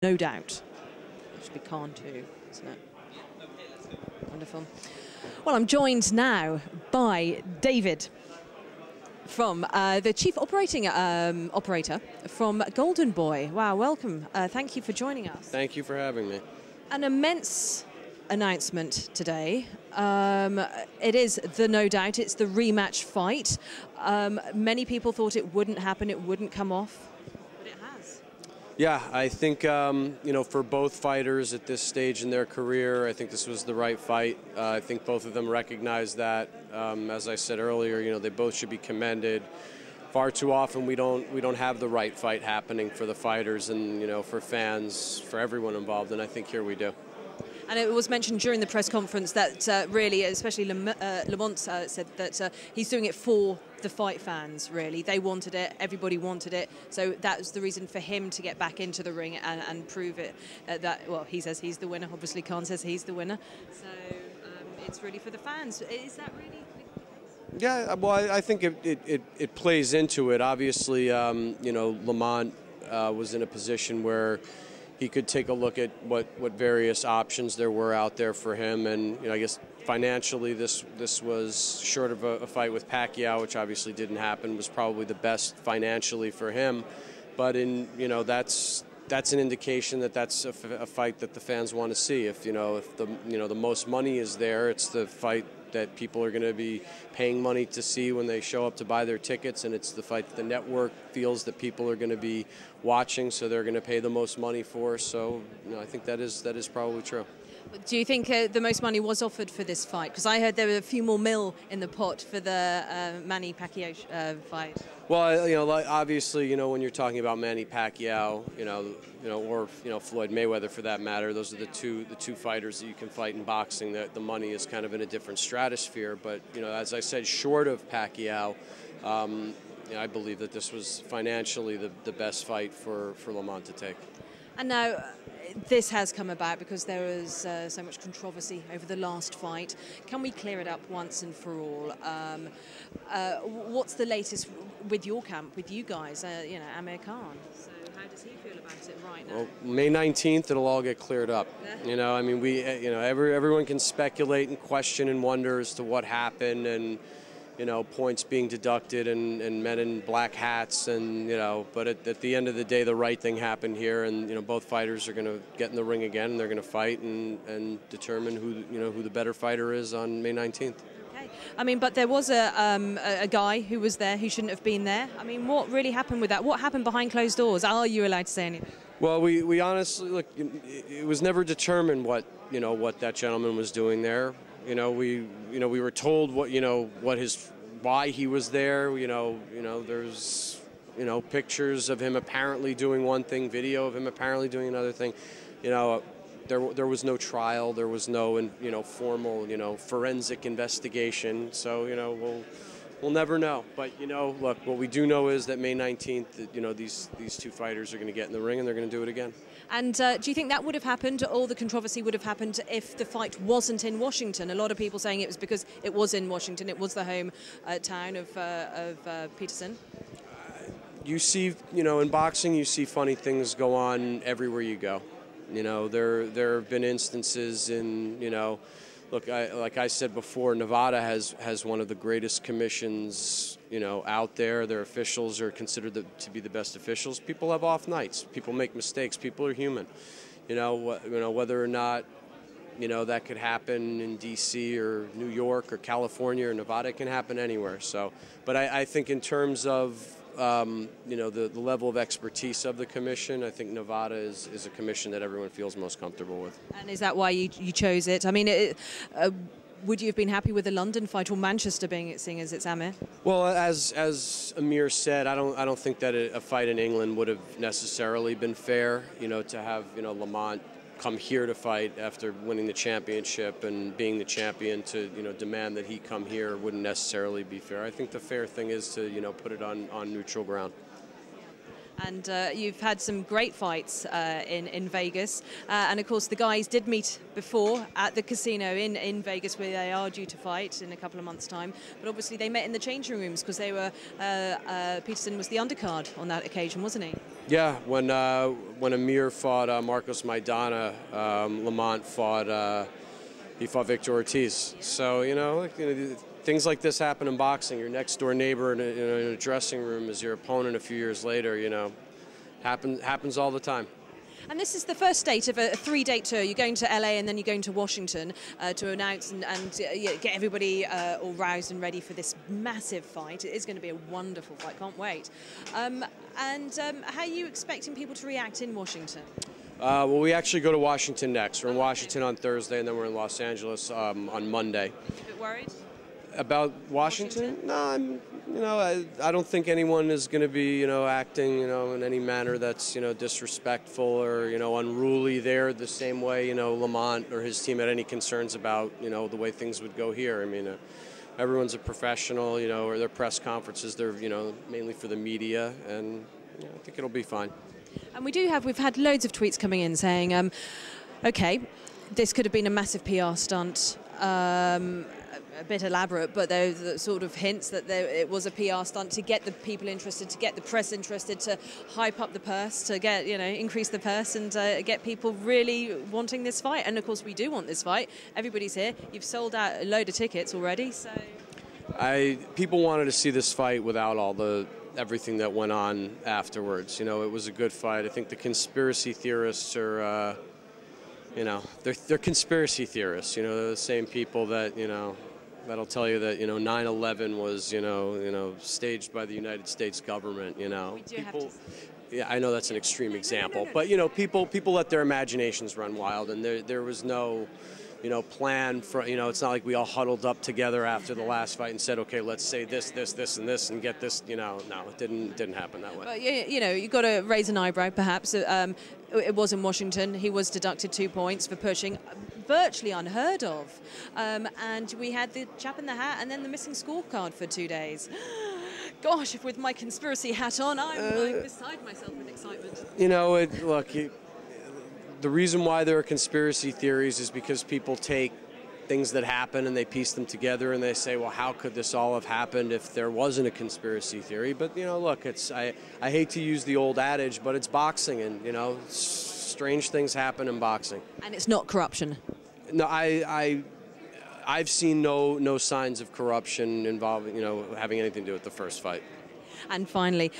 No doubt. It should be Khan too, isn't it? Wonderful. Well, I'm joined now by David from the Chief Operating Operator from Golden Boy. Wow, welcome. Thank you for joining us. Thank you for having me. An immense announcement today. It is the No Doubt, it's the rematch fight. Many people thought it wouldn't happen, it wouldn't come off, but it has. Yeah, I think, for both fighters at this stage in their career, I think this was the right fight. I think both of them recognize that. As I said earlier, they both should be commended. Far too often we don't have the right fight happening for the fighters and, for fans, for everyone involved, and I think here we do. And it was mentioned during the press conference that really, especially Lamont said that he's doing it for the fight fans, really. They wanted it, everybody wanted it, so that was the reason for him to get back into the ring and prove it. Well, he says he's the winner, obviously Khan says he's the winner, so it's really for the fans. Is that really the case? Yeah, well, I think it plays into it. Obviously, Lamont was in a position where he could take a look at what various options there were out there for him, and I guess financially this was short of a fight with Pacquiao, which obviously didn't happen, was probably the best financially for him. But that's an indication that that's a fight that the fans want to see. If the most money is there, it's the fight that people are going to be paying money to see when they show up to buy their tickets, and it's the fight that the network feels that people are going to be watching, so they're going to pay the most money for. So I think that is probably true. Do you think the most money was offered for this fight? Because I heard there were a few more mil in the pot for the Manny Pacquiao fight. Well, obviously, when you're talking about Manny Pacquiao, or Floyd Mayweather for that matter, those are the two fighters that you can fight in boxing. That the money is kind of in a different stratosphere. But as I said, short of Pacquiao, I believe that this was financially the best fight for Lamont to take. And now, this has come about because there was so much controversy over the last fight. Can we clear it up once and for all? What's the latest with your camp, with you guys, Amir Khan? So how does he feel about it right now? Well, May 19th, it'll all get cleared up. Everyone can speculate and question and wonder as to what happened, and points being deducted and men in black hats, and but at the end of the day, the right thing happened here, and both fighters are going to get in the ring again, and they're going to fight and determine who the better fighter is on May 19th. Okay, but there was a guy who was there who shouldn't have been there. What really happened with that? What happened behind closed doors? Are you allowed to say anything? Well, we honestly look. It was never determined what that gentleman was doing there. We were told why he was there. There's pictures of him apparently doing one thing, video of him apparently doing another thing. There was no trial, there was no formal forensic investigation. So we'll never know. But look, what we do know is that May 19th, these two fighters are going to get in the ring and they're going to do it again. And do you think that would have happened, all the controversy would have happened if the fight wasn't in Washington? A lot of people saying it was because it was in Washington, it was the home town of Peterson. You see, in boxing, you see funny things go on everywhere you go. There have been instances in, look, like I said before, Nevada has one of the greatest commissions, out there. Their officials are considered to be the best officials. People have off nights. People make mistakes. People are human. Whether or not, that could happen in D.C. or New York or California or Nevada, it can happen anywhere. So, but I think in terms of the level of expertise of the commission, I think Nevada is a commission that everyone feels most comfortable with. And is that why you chose it? Would you have been happy with the London fight or Manchester seeing as it's Amir? Well, as Amir said, I don't think that a fight in England would have necessarily been fair. To have Lamont come here to fight after winning the championship and being the champion, to demand that he come here wouldn't necessarily be fair. I think the fair thing is to put it on neutral ground. And you've had some great fights in Vegas, and of course the guys did meet before at the casino in Vegas, where they are due to fight in a couple of months' time. But obviously they met in the changing rooms because they were Peterson was the undercard on that occasion, wasn't he? Yeah, when Amir fought Marcos Maidana, Lamont fought Victor Ortiz. So things like this happen in boxing. Your next door neighbor in a dressing room is your opponent a few years later. Happens all the time. And this is the first date of a three-date tour. You're going to LA and then you're going to Washington to announce and get everybody all roused and ready for this massive fight. It is going to be a wonderful fight. Can't wait. How are you expecting people to react in Washington? Well, we actually go to Washington next. We're in Washington on Thursday, and then we're in Los Angeles on Monday. A bit worried? About Washington? No, I don't think anyone is going to be, acting, in any manner that's, disrespectful or, unruly there the same way, Lamont or his team had any concerns about, the way things would go here. I mean, everyone's a professional, or their press conferences, they're, mainly for the media, and I think it'll be fine. And we've had loads of tweets coming in saying, okay, this could have been a massive PR stunt. A bit elaborate, but there's the sort of hints that it was a PR stunt to get the people interested, to get the press interested, to hype up the purse, to get increase the purse, and get people really wanting this fight. And of course, we do want this fight. Everybody's here. You've sold out a load of tickets already, so. People wanted to see this fight without everything that went on afterwards. It was a good fight. I think the conspiracy theorists are, they're conspiracy theorists. They're the same people that that'll tell you that 9/11 was staged by the United States government. People. Yeah, I know that's an extreme example, but people let their imaginations run wild, and there was no plan for it's not like we all huddled up together after the last fight and said, okay, let's say this, and this, and get this. No, it didn't happen that way. But you've got to raise an eyebrow, perhaps. It was in Washington. He was deducted 2 points for pushing. Virtually unheard of. And we had the chap in the hat and then the missing scorecard for 2 days. Gosh, if with my conspiracy hat on, I'm beside myself with excitement. Look, the reason why there are conspiracy theories is because people take things that happen and they piece them together and they say, well, how could this all have happened if there wasn't a conspiracy theory? But, look, I hate to use the old adage, but it's boxing, and, strange things happen in boxing. And it's not corruption? No, I've seen no signs of corruption involving, having anything to do with the first fight. And finally,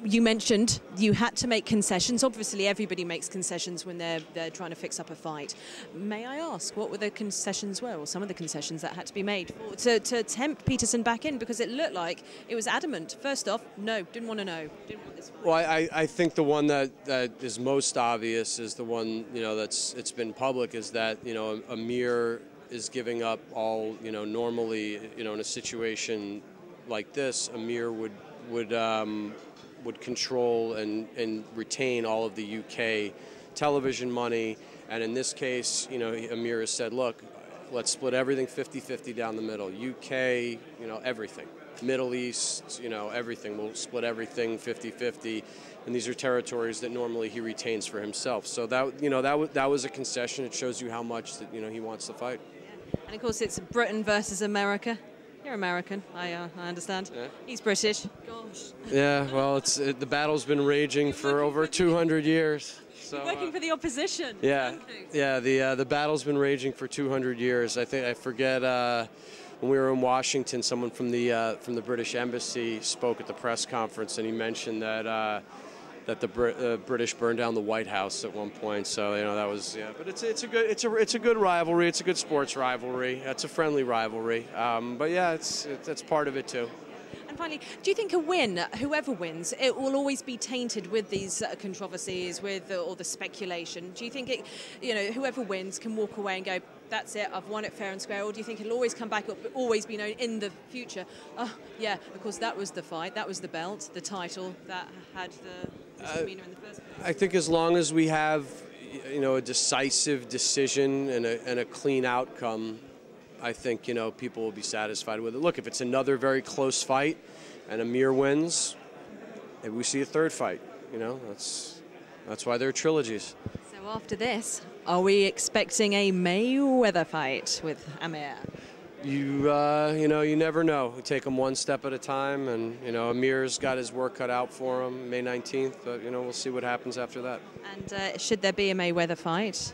you mentioned you had to make concessions. Obviously, everybody makes concessions when they're trying to fix up a fight. May I ask what were the concessions were, or some of the concessions that had to be made to tempt Peterson back in? Because it looked like it was adamant. First off, no, didn't want to know. Didn't want this fight. Well, I think the one that is most obvious is the one it's been public, is that Amir is giving up all normally in a situation like this, Amir would control and retain all of the UK television money. And in this case, Amir has said, look, let's split everything 50-50 down the middle. UK, everything. Middle East, everything. We'll split everything 50-50. And these are territories that normally he retains for himself. So that was a concession. It shows you how much that, he wants to fight. And of course, it's Britain versus America. You're American, I understand. Yeah. He's British. Gosh. Yeah, well, the battle's been raging for over 200 years. So, you're working for the opposition. Yeah, the battle's been raging for 200 years. I forget when we were in Washington, someone from the British Embassy spoke at the press conference, and he mentioned that the British burned down the White House at one point. So that was But it's a good rivalry. It's a good sports rivalry. It's a friendly rivalry. But yeah, that's part of it too. And finally, do you think a win, whoever wins, it will always be tainted with these controversies, with all the speculation? Do you think whoever wins can walk away and go, that's it, I've won it fair and square? Or do you think it'll always come back up, always be known in the future? Oh, yeah, of course, that was the fight, that was the belt, the title that had the demeanor in the first place. I think as long as we have, a decisive decision and a clean outcome, I think, people will be satisfied with it. Look, if it's another very close fight and Amir wins, maybe we see a third fight. That's why there are trilogies. So after this, are we expecting a Mayweather fight with Amir? You never know. We take them one step at a time, and Amir's got his work cut out for him May 19th. But we'll see what happens after that. And should there be a Mayweather fight,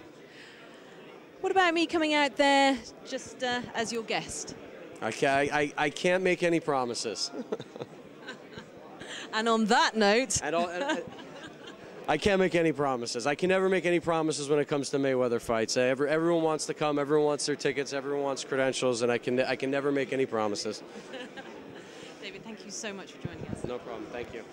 what about me coming out there just as your guest? I can't make any promises. And on that note, I can't make any promises. I can never make any promises when it comes to Mayweather fights. Everyone wants to come. Everyone wants their tickets. Everyone wants credentials, and I can never make any promises. David, thank you so much for joining us. No problem. Thank you.